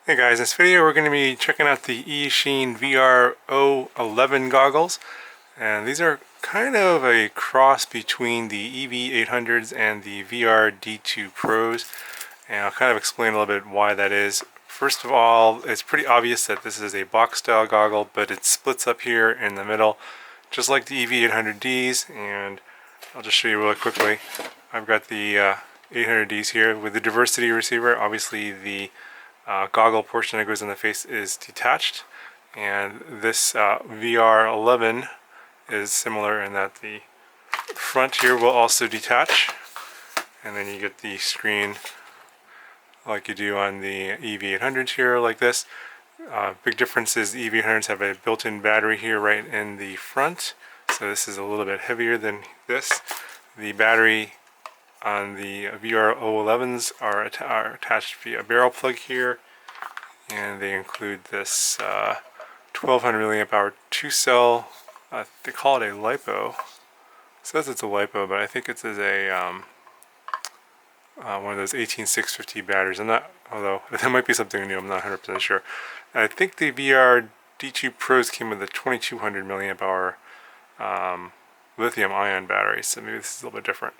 Hey guys, in this video we're going to be checking out the Eachine VR011 goggles, and these are kind of a cross between the EV800s and the VRD2 Pros, and I'll kind of explain a little bit why that is. First of all, it's pretty obvious that this is a box style goggle, but it splits up here in the middle just like the EV800Ds, and I'll just show you really quickly. I've got the 800Ds here with the diversity receiver. Obviously the goggle portion that goes in the face is detached, and this VR11 is similar in that the front here will also detach, and then you get the screen like you do on the EV800s here, like this. Big difference is the EV800s have a built-in battery here right in the front, so this is a little bit heavier than this. The battery on the VR011s are attached via a barrel plug here, and they include this 1200 milliamp hour 2-cell. They call it a LiPo. It says it's a LiPo, but I think it's as a one of those 18650 batteries. I'm not, although that might be something new. I'm not 100% sure. I think the VRD2 Pros came with a 2200 milliamp hour lithium-ion battery, so maybe this is a little bit different.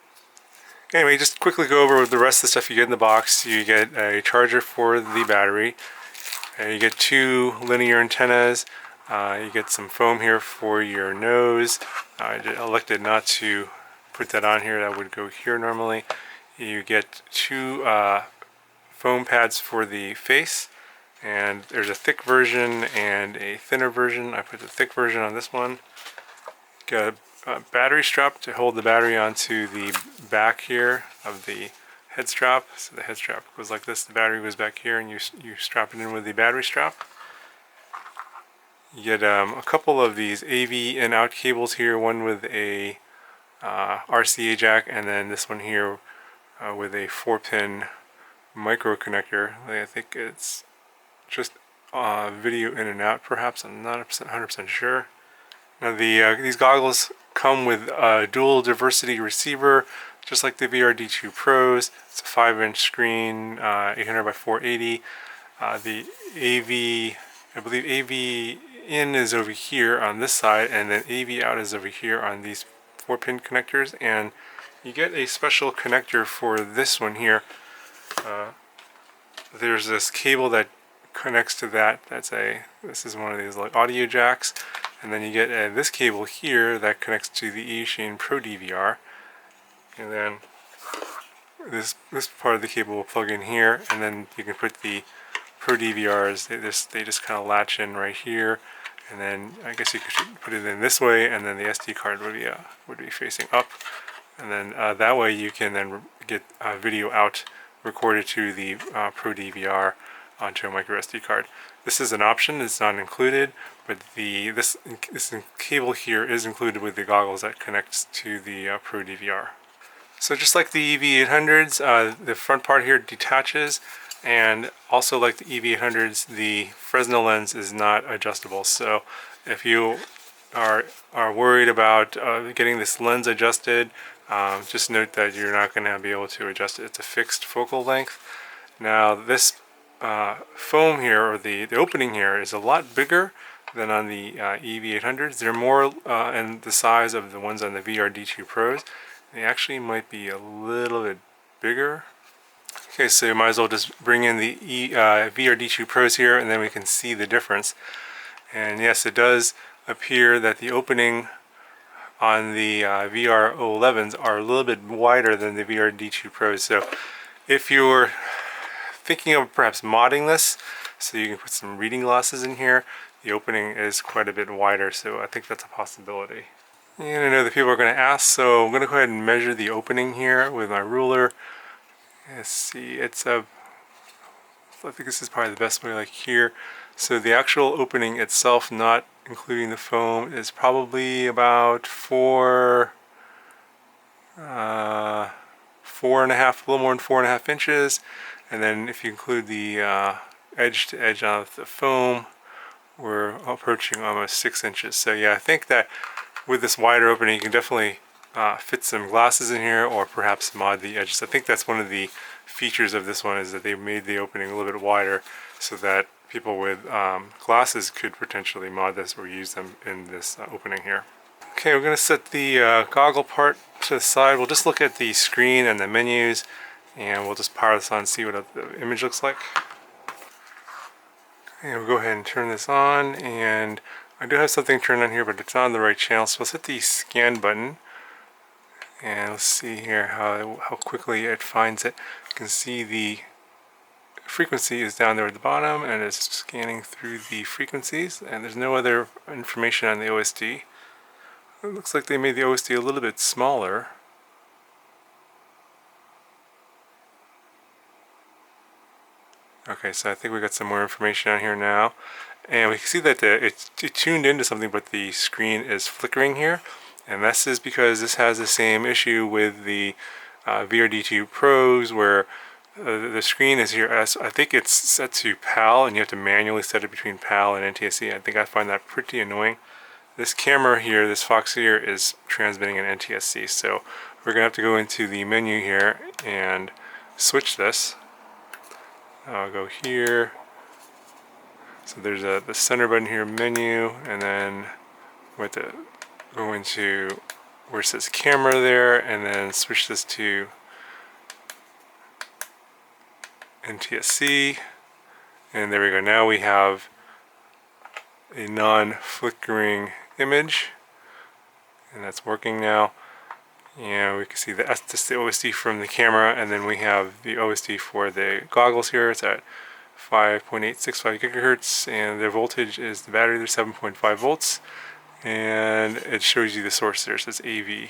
Anyway, just quickly go over the rest of the stuff you get in the box. You get a charger for the battery. You get 2 linear antennas. You get some foam here for your nose. I elected not to put that on here. That would go here normally. You get 2 foam pads for the face. And there's a thick version and a thinner version. I put the thick version on this one. Got a battery strap to hold the battery onto the back here of the head strap. So the head strap goes like this, the battery goes back here, and you strap it in with the battery strap. You get a couple of these AV in out cables here, one with a RCA jack, and then this one here with a 4-pin micro connector. I think it's just video in and out, perhaps. I'm not 100% sure. Now these goggles come with a dual diversity receiver, just like the VRD2 Pros. It's a 5-inch screen, 800 by 480. The AV, I believe AV in is over here on this side, and then AV out is over here on these 4-pin connectors. And you get a special connector for this one here. There's this cable that connects to that. This is one of these like audio jacks, and then you get this cable here that connects to the Eachine Pro DVR, and then this part of the cable will plug in here, and then you can put the Pro DVRs. They just kind of latch in right here, and then I guess you could put it in this way, and then the SD card would be facing up, and then that way you can then get video out recorded to the Pro DVR onto a micro SD card. This is an option, it's not included, but this cable here is included with the goggles that connects to the Pro DVR. So just like the EV800s, the front part here detaches, and also like the EV800s, the Fresnel lens is not adjustable. So if you are worried about getting this lens adjusted, just note that you're not going to be able to adjust it. It's a fixed focal length. Now this foam here, or the opening here, is a lot bigger than on the EV800s. They're more in the size of the ones on the VRD2 Pros. They actually might be a little bit bigger. Okay, so you might as well just bring in the VRD2 Pros here, and then we can see the difference. And yes, it does appear that the opening on the VR011s are a little bit wider than the VRD2 Pros. So if you're thinking of perhaps modding this so you can put some reading glasses in here, the opening is quite a bit wider, so I think that's a possibility. And I know that people are going to ask, so I'm going to go ahead and measure the opening here with my ruler. Let's see, I think this is probably the best way, like here. So the actual opening itself, not including the foam, is probably about 4.5, a little more than 4.5 inches. And then if you include the edge to edge on the foam, we're approaching almost 6 inches. So yeah, I think that with this wider opening, you can definitely fit some glasses in here, or perhaps mod the edges. I think that's one of the features of this one, is that they made the opening a little bit wider so that people with glasses could potentially mod this or use them in this opening here. Okay, we're going to set the goggle part to the side. We'll just look at the screen and the menus, and we'll just power this on and see what the image looks like. And we'll go ahead and turn this on, and I do have something turned on here, but it's not on the right channel, so let's hit the scan button. And let's see here how quickly it finds it. You can see the frequency is down there at the bottom, and it's scanning through the frequencies, and there's no other information on the OSD. It looks like they made the OSD a little bit smaller. Okay, so I think we got some more information on here now. And we can see that it's tuned into something, but the screen is flickering here. And this is because this has the same issue with the VRD2 Pros, where the screen is here as, I think it's set to PAL, and you have to manually set it between PAL and NTSC. I think I find that pretty annoying. This camera here, this Fox here, is transmitting in NTSC, so we're going to have to go into the menu here and switch this. I'll go here. So there's the center button here, menu, and then we have to go into where it says camera there, and then switch this to NTSC. And there we go. Now we have a non-flickering image, and that's working now. And we can see that's just the OSD from the camera, and then we have the OSD for the goggles here. It's at 5.865 gigahertz, and the voltage is the battery there, 7.5 volts, and it shows you the source there. It says AV.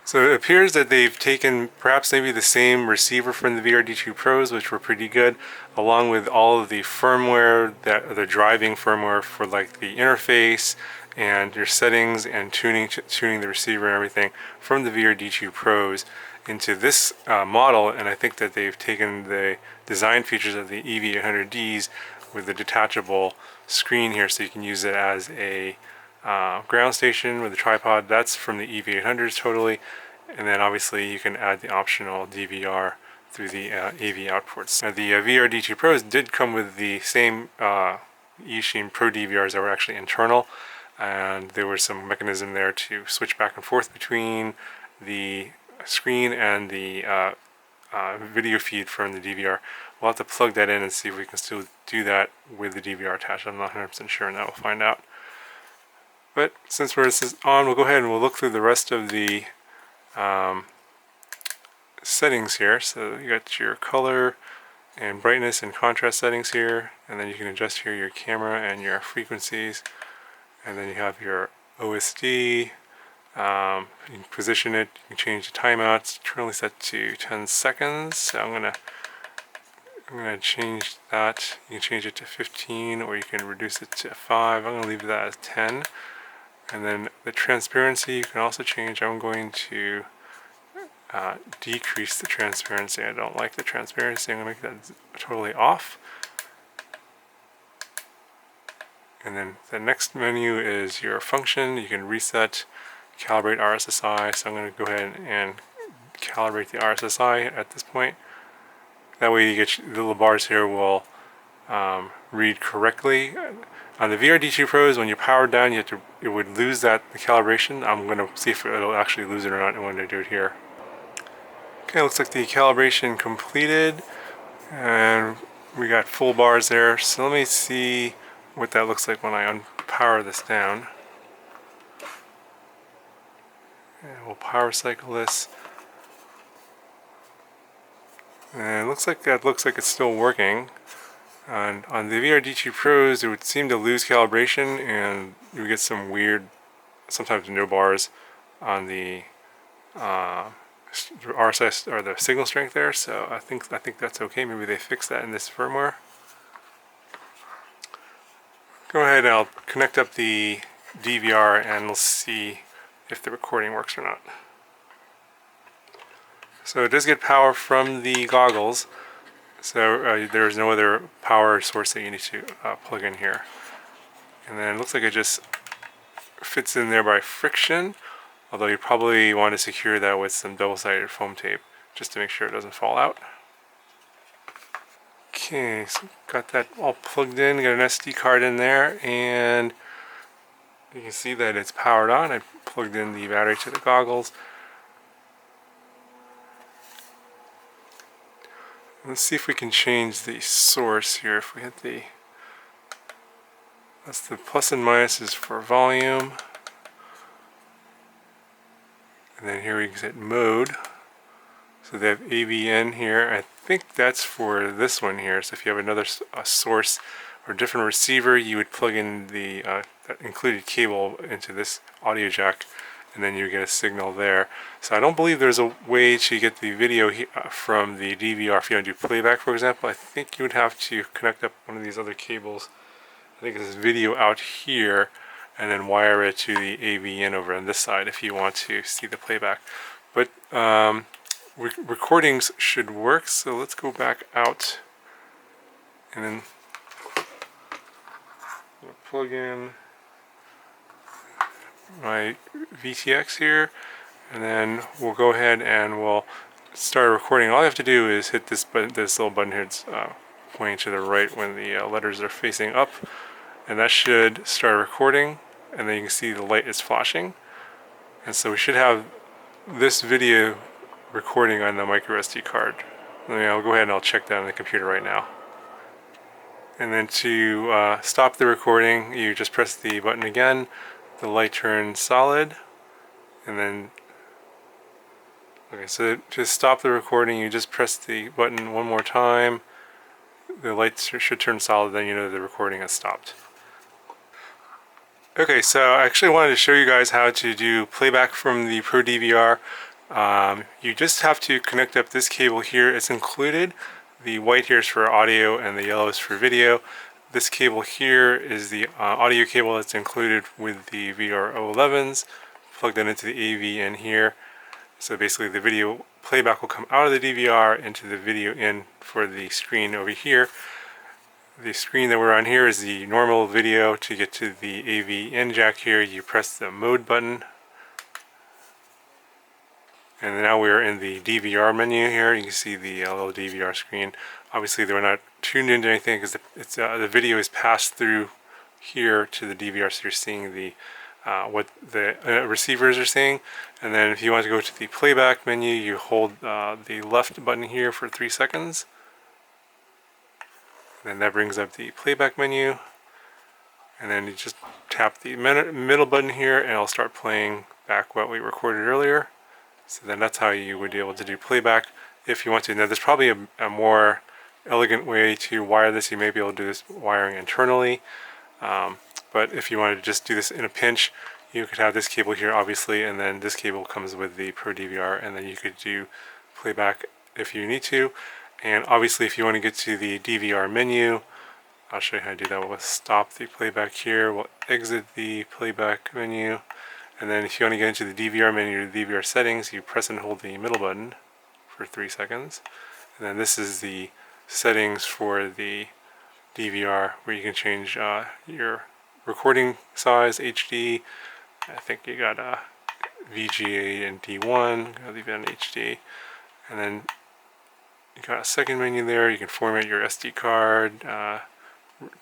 So it appears that they've taken perhaps maybe the same receiver from the VRD2 Pros, which were pretty good, along with all of the firmware, the driving firmware for like the interface and your settings and tuning the receiver and everything from the VRD2 Pros into this model. And I think that they've taken the design features of the EV800Ds with the detachable screen here, so you can use it as a ground station with a tripod. That's from the EV800s totally. And then obviously you can add the optional DVR through the AV outputs. Now, the VRD2 Pros did come with the same Eachine Pro DVRs that were actually internal, and there was some mechanism there to switch back and forth between the screen and the video feed from the DVR. We'll have to plug that in and see if we can still do that with the DVR attached. I'm not 100% sure, and that we'll find out. But since this is on, we'll go ahead and we'll look through the rest of the settings here. So you got your color and brightness and contrast settings here, and then you can adjust here your camera and your frequencies, and then you have your OSD. You can position it, you can change the timeout. It's currently set to 10 seconds, so I'm gonna change that. You can change it to 15, or you can reduce it to 5. I'm gonna leave that as 10. And then the transparency you can also change. I'm going to decrease the transparency. I don't like the transparency. I'm going to make that totally off. And then the next menu is your function. You can reset, calibrate RSSI. So I'm going to go ahead and calibrate the RSSI at this point. That way you get the little bars here will read correctly. On the VRD2 Pros, when you're powered down, it would lose the calibration. I'm going to see if it'll actually lose it or not when I do it here. Okay, looks like the calibration completed, and we got full bars there. So let me see what that looks like when I unpower this down. And we'll power cycle this. And it looks like it's still working. And on the VRD2 Pros, it would seem to lose calibration, and you would get some weird, sometimes no bars on the RSS or the signal strength there. So I think that's okay. Maybe they fixed that in this firmware. Go ahead and I'll connect up the DVR and we'll see if the recording works or not. So it does get power from the goggles. So there's no other power source that you need to plug in here. And then it looks like it just fits in there by friction, although you probably want to secure that with some double-sided foam tape just to make sure it doesn't fall out. Okay, so got that all plugged in, got an SD card in there, and you can see that it's powered on. I plugged in the battery to the goggles. Let's see if we can change the source here. If we hit the, that's the plus and minus is for volume. And then here we can hit mode. So they have AVN here. I think that's for this one here. So if you have another source or different receiver, you would plug in the that included cable into this audio jack, and then you get a signal there. So I don't believe there's a way to get the video from the DVR if you want to do playback, for example. I think you would have to connect up one of these other cables. I think it's video out here, and then wire it to the AVN over on this side if you want to see the playback. But recordings should work, so let's go back out and then plug in my VTX here, and then we'll go ahead and we'll start recording. All I have to do is hit this button, this little button here. It's pointing to the right when the letters are facing up, and that should start recording, and then you can see the light is flashing, and so we should have this video recording on the micro SD card. I'll go ahead and I'll check that on the computer right now. And then to stop the recording, you just press the button again, the light turns solid, and then, okay, so to stop the recording, you just press the button one more time, the light should turn solid, then you know the recording has stopped. Okay, so I actually wanted to show you guys how to do playback from the Pro DVR. You just have to connect up this cable here. It's included. The white here is for audio and the yellow is for video. This cable here is the audio cable that's included with the VR011s. Plug that into the AV in here. So basically the video playback will come out of the DVR into the video in for the screen over here. The screen that we're on here is the normal video. To get to the AV in jack here, you press the mode button. And now we're in the DVR menu here. You can see the little DVR screen. Obviously, they're not tuned into anything because the video is passed through here to the DVR, so you're seeing the what the receivers are seeing. And then if you want to go to the playback menu, you hold the left button here for 3 seconds. And that brings up the playback menu. And then you just tap the middle button here, and it'll start playing back what we recorded earlier. So then that's how you would be able to do playback if you want to. Now there's probably a more elegant way to wire this. You may be able to do this wiring internally, but if you wanted to just do this in a pinch, you could have this cable here obviously, and then this cable comes with the Pro DVR, and then you could do playback if you need to. And obviously if you want to get to the DVR menu, I'll show you how to do that. We'll stop the playback here, we'll exit the playback menu. And then if you want to get into the DVR menu, the DVR settings, you press and hold the middle button for 3 seconds. And then this is the settings for the DVR, where you can change your recording size, HD. I think you got VGA and D1, I'll leave it on HD. And then you got a second menu there, you can format your SD card,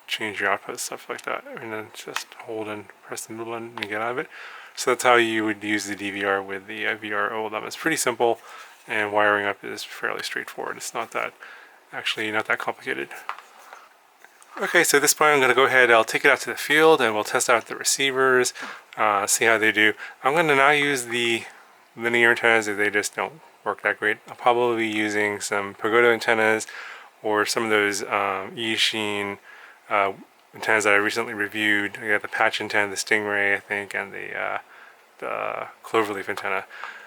change your output, stuff like that. And then just hold and press the middle button and get out of it. So that's how you would use the DVR with the VR011. It's pretty simple, and wiring up is fairly straightforward. It's not that complicated. Okay, so at this point I'm going to go ahead, I'll take it out to the field and we'll test out the receivers, see how they do. I'm going to now use the linear antennas if they just don't work that great. I'll probably be using some Pagoda antennas or some of those Eachine antennas that I recently reviewed. I got the patch antenna, the Stingray, I think, and the cloverleaf antenna.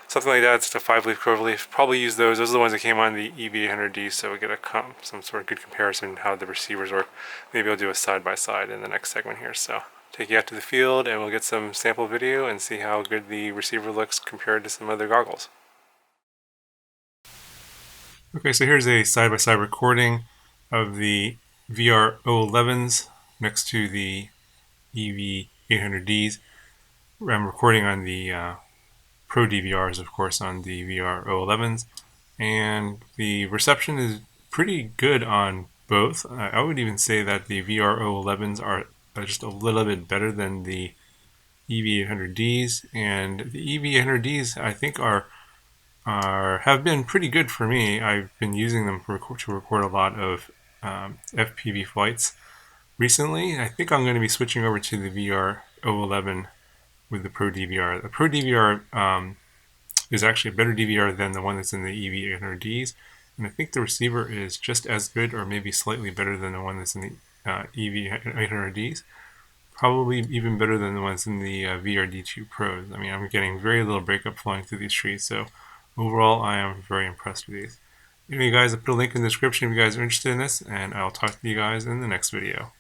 Something like that. It's a 5-leaf cloverleaf. Probably use those. Those are the ones that came on the EV800D, so we get some sort of good comparison how the receivers work. Maybe I'll do a side-by-side in the next segment here. So take you out to the field and we'll get some sample video and see how good the receiver looks compared to some other goggles. Okay, so here's a side-by-side recording of the VR011s next to the EV800Ds. I'm recording on the Pro DVRs, of course, on the VR011s, and the reception is pretty good on both. I would even say that the VR011s are just a little bit better than the EV800Ds, and the EV800Ds I think have been pretty good for me. I've been using them to record a lot of FPV flights recently. I think I'm going to be switching over to the VR011 with the Pro DVR. The Pro DVR is actually a better DVR than the one that's in the EV800Ds, and I think the receiver is just as good or maybe slightly better than the one that's in the EV800Ds. Probably even better than the ones in the VRD2 Pros. I mean, I'm getting very little breakup flying through these trees, so overall I am very impressed with these. Anyway guys, I'll put a link in the description if you guys are interested in this, and I'll talk to you guys in the next video.